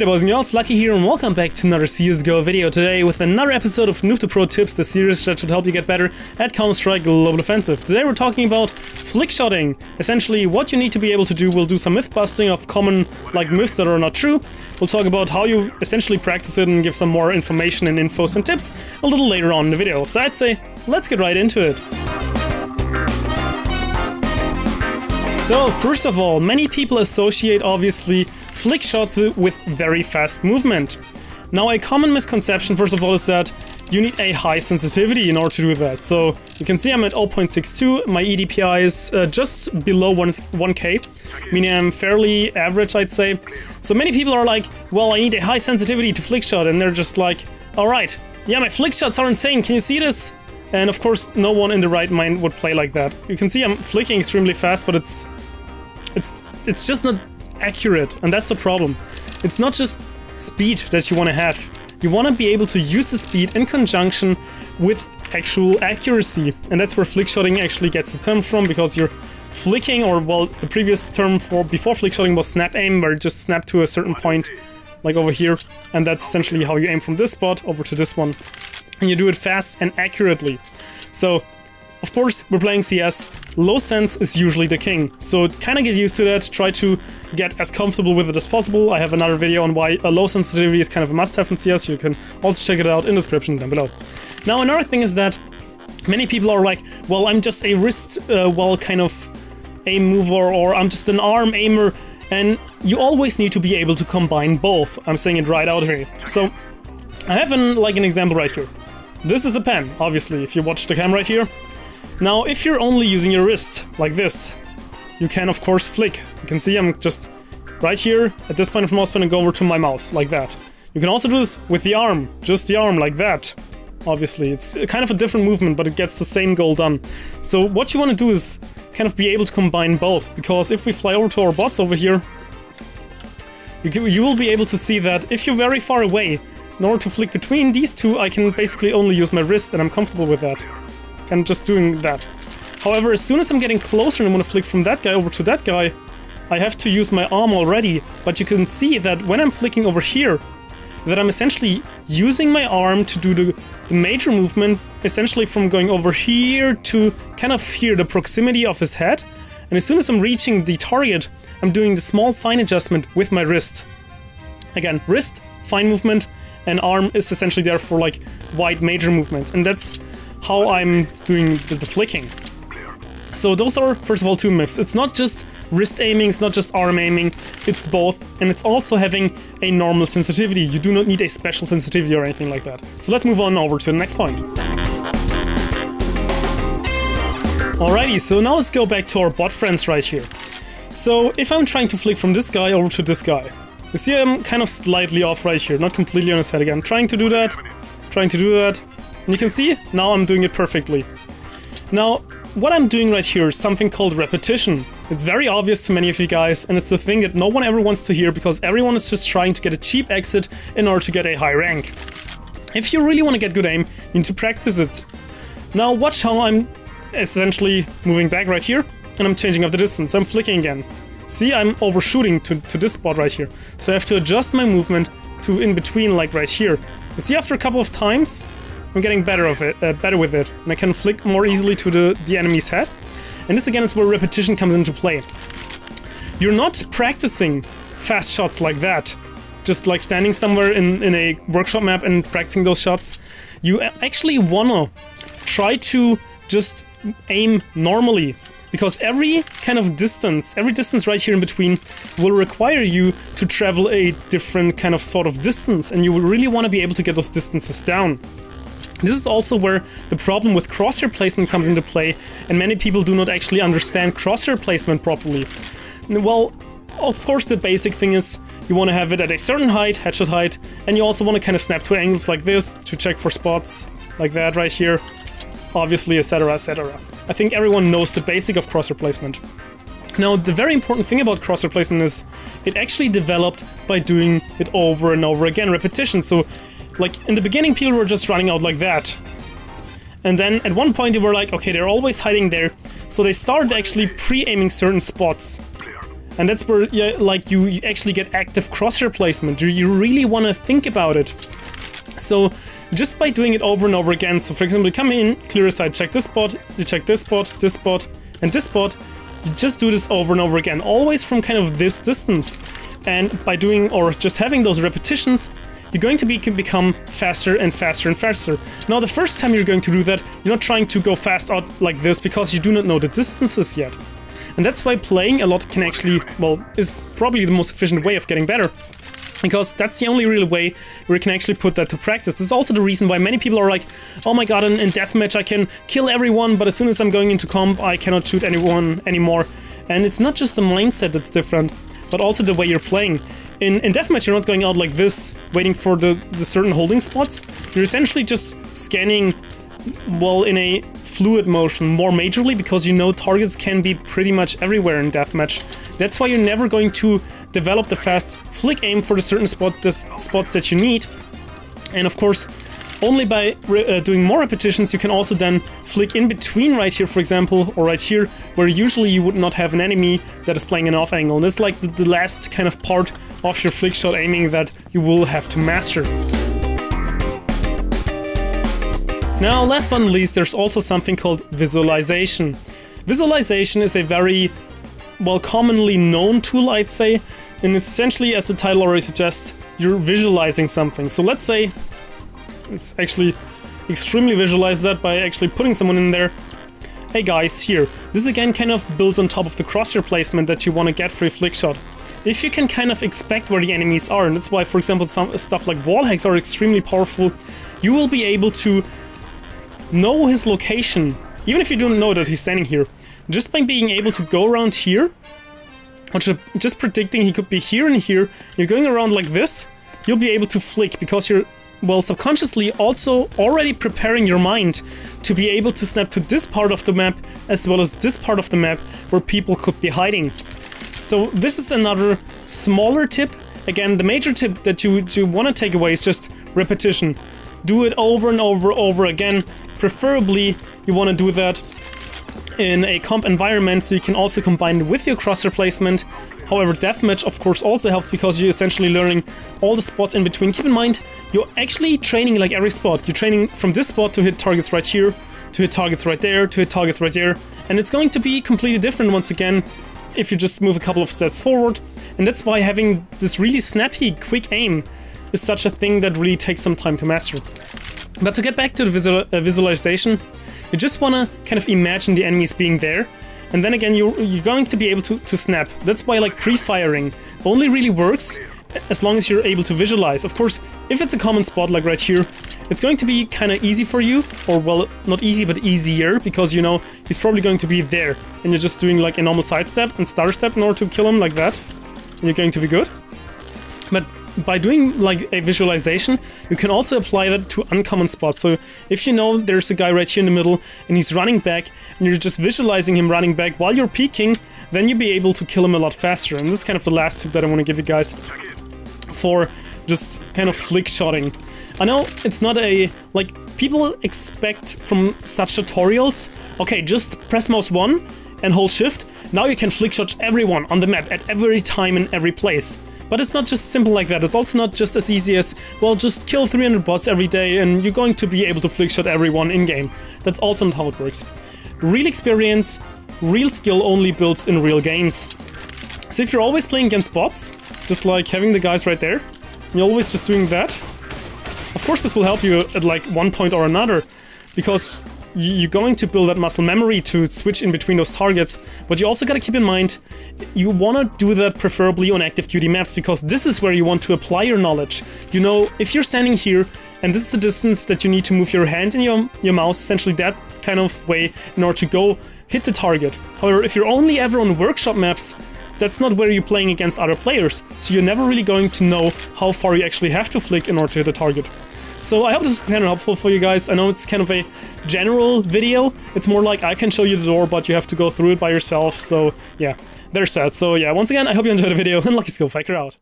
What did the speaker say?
Hey there boys and girls, Lucky here and welcome back to another CSGO video today with another episode of Noob to Pro Tips, the series that should help you get better at Counter-Strike Global Offensive. Today we're talking about flickshotting, essentially what you need to be able to do. We'll do some myth busting of common myths that are not true. We'll talk about how you essentially practice it and give some more information and infos and tips a little later on in the video. So I'd say, let's get right into it. So first of all, many people associate obviously flick shots with very fast movement. Now a common misconception first of all is that you need a high sensitivity in order to do that. So you can see I'm at 0.62, my EDPI is just below 1K, meaning I'm fairly average I'd say. So many people are like, well I need a high sensitivity to flick shot, and they're just like, alright, yeah my flick shots are insane, can you see this? And of course no one in the right mind would play like that. You can see I'm flicking extremely fast, but it's just not accurate, and that's the problem. It's not just speed that you want to have. You want to be able to use the speed in conjunction with actual accuracy, and that's where flickshotting actually gets the term from, because you're flicking, or well, the previous term for before flickshotting was snap aim, where you just snap to a certain point, like over here, and that's essentially how you aim from this spot over to this one, and you do it fast and accurately. So of course, we're playing CS, low sense is usually the king, so kind of get used to that, try to get as comfortable with it as possible. I have another video on why a low sensitivity is kind of a must-have in CS, you can also check it out in the description down below. Now another thing is that many people are like, well I'm just a wrist, kind of aim mover, or I'm just an arm aimer, and you always need to be able to combine both. I'm saying it right out here. So I have an example right here. This is a pen, obviously, if you watch the cam right here. Now, if you're only using your wrist, like this, you can of course flick. You can see I'm just right here, at this point of mouse pen, and go over to my mouse, like that. You can also do this with the arm, just the arm, like that. Obviously, it's kind of a different movement, but it gets the same goal done. So what you want to do is kind of be able to combine both, because if we fly over to our bots over here, you will be able to see that if you're very far away, in order to flick between these two, I can basically only use my wrist, and I'm comfortable with that. I'm just doing that. However, as soon as I'm getting closer and I want to flick from that guy over to that guy, I have to use my arm already. But you can see that when I'm flicking over here, that I'm essentially using my arm to do the major movement, essentially from going over here to kind of here, the proximity of his head. And as soon as I'm reaching the target, I'm doing the small fine adjustment with my wrist. Again, wrist, fine movement, and arm is essentially there for like wide major movements. And that's how I'm doing the flicking. So those are, first of all, two myths. It's not just wrist aiming, it's not just arm aiming, it's both, and it's also having a normal sensitivity. You do not need a special sensitivity or anything like that. So let's move on over to the next point. Alrighty, so now let's go back to our bot friends right here. So if I'm trying to flick from this guy over to this guy, you see I'm kind of slightly off right here, not completely on his head again. I'm trying to do that, and you can see, now I'm doing it perfectly. Now, what I'm doing right here is something called repetition. It's very obvious to many of you guys, and it's the thing that no one ever wants to hear, because everyone is just trying to get a cheap exit in order to get a high rank. If you really want to get good aim, you need to practice it. Now watch how I'm essentially moving back right here, and I'm changing up the distance. I'm flicking again. See, I'm overshooting to this spot right here. So I have to adjust my movement to in between, like right here. You see, after a couple of times, I'm getting better with it, and I can flick more easily to the enemy's head. And this again is where repetition comes into play. You're not practicing fast shots like that, just like standing somewhere in a workshop map and practicing those shots. You actually wanna try to just aim normally, because every kind of distance, every distance right here in between will require you to travel a different kind of sort of distance, and you will really want to be able to get those distances down. This is also where the problem with crosshair placement comes into play, and many people do not actually understand crosshair placement properly. Well, of course the basic thing is you want to have it at a certain height, headshot height, and you also want to kind of snap to angles like this to check for spots like that right here, obviously, etc, etc. I think everyone knows the basic of crosshair placement. Now, the very important thing about crosshair placement is it actually developed by doing it over and over again, repetition. So like in the beginning people were just running out like that, and then at one point they were like, okay, they're always hiding there, so they started actually pre-aiming certain spots. And that's where like you actually get active crosshair placement. You really want to think about it. So just by doing it over and over again, so for example, you come in, clear a side, check this spot, you check this spot, and this spot, you just do this over and over again, always from kind of this distance. And by doing, or just having those repetitions, you're going to become faster and faster and faster. Now the first time you're going to do that, you're not trying to go fast out like this because you do not know the distances yet. And that's why playing a lot can actually, well, is probably the most efficient way of getting better. Because that's the only real way where you can actually put that to practice. This is also the reason why many people are like, oh my god, in deathmatch I can kill everyone, but as soon as I'm going into comp I cannot shoot anyone anymore. And it's not just the mindset that's different, but also the way you're playing. In deathmatch you're not going out like this, waiting for the certain holding spots. You're essentially just scanning, well, in a fluid motion more majorly, because you know targets can be pretty much everywhere in deathmatch. That's why you're never going to develop the fast flick aim for the certain spots that you need. And of course, only by doing more repetitions, you can also then flick in between right here, for example, or right here, where usually you would not have an enemy that is playing an off angle. And this is like the last kind of part of your flick shot aiming that you will have to master. Now, last but not least, there's also something called visualization. Visualization is a very, well, commonly known tool, I'd say, and it's essentially, as the title already suggests, you're visualizing something. So let's say, let's actually extremely visualize that by actually putting someone in there. Hey guys, here. This again kind of builds on top of the crosshair placement that you want to get for a flick shot. If you can kind of expect where the enemies are, and that's why, for example, some stuff like wall hacks are extremely powerful, you will be able to know his location, even if you don't know that he's standing here. Just by being able to go around here, or just predicting he could be here and here, you're going around like this, you'll be able to flick, because you're, well, subconsciously also already preparing your mind to be able to snap to this part of the map as well as this part of the map where people could be hiding. So this is another smaller tip. Again, the major tip that you want to take away is just repetition. Do it over and over again. Preferably, you want to do that in a comp environment, so you can also combine it with your crosshair placement. However, deathmatch of course also helps, because you're essentially learning all the spots in between. Keep in mind, you're actually training like every spot. You're training from this spot to hit targets right here, to hit targets right there, to hit targets right there. And it's going to be completely different once again if you just move a couple of steps forward. And that's why having this really snappy, quick aim is such a thing that really takes some time to master. But to get back to the visualization, you just want to kind of imagine the enemies being there, and then again you're going to be able to snap. That's why like pre-firing only really works as long as you're able to visualize. Of course, if it's a common spot like right here, it's going to be kind of easy for you, or well, not easy but easier, because you know he's probably going to be there, and you're just doing like a normal sidestep and stutter step in order to kill him like that, and you're going to be good. But by doing like a visualization, you can also apply that to uncommon spots. So if you know there's a guy right here in the middle and he's running back, and you're just visualizing him running back while you're peeking, then you'll be able to kill him a lot faster. And this is kind of the last tip that I want to give you guys for just kind of flick shotting. I know it's not a, like, people expect from such tutorials, okay, just press mouse 1 and hold shift, now you can flick shot everyone on the map at every time in every place. But it's not just simple like that. It's also not just as easy as, well, just kill 300 bots every day and you're going to be able to flick shot everyone in-game. That's also not how it works. Real experience, real skill only builds in real games. So if you're always playing against bots, just like having the guys right there, you're always just doing that, of course this will help you at like one point or another, because you're going to build that muscle memory to switch in between those targets. But you also gotta keep in mind, you wanna do that preferably on active duty maps, because this is where you want to apply your knowledge. You know, if you're standing here and this is the distance that you need to move your hand and your mouse, essentially that kind of way, in order to go hit the target. However, if you're only ever on workshop maps, that's not where you're playing against other players, so you're never really going to know how far you actually have to flick in order to hit a target. So I hope this was kind of helpful for you guys. I know it's kind of a general video. It's more like I can show you the door, but you have to go through it by yourself. So yeah, there's that. So yeah, once again, I hope you enjoyed the video, and luckySkillFaker out.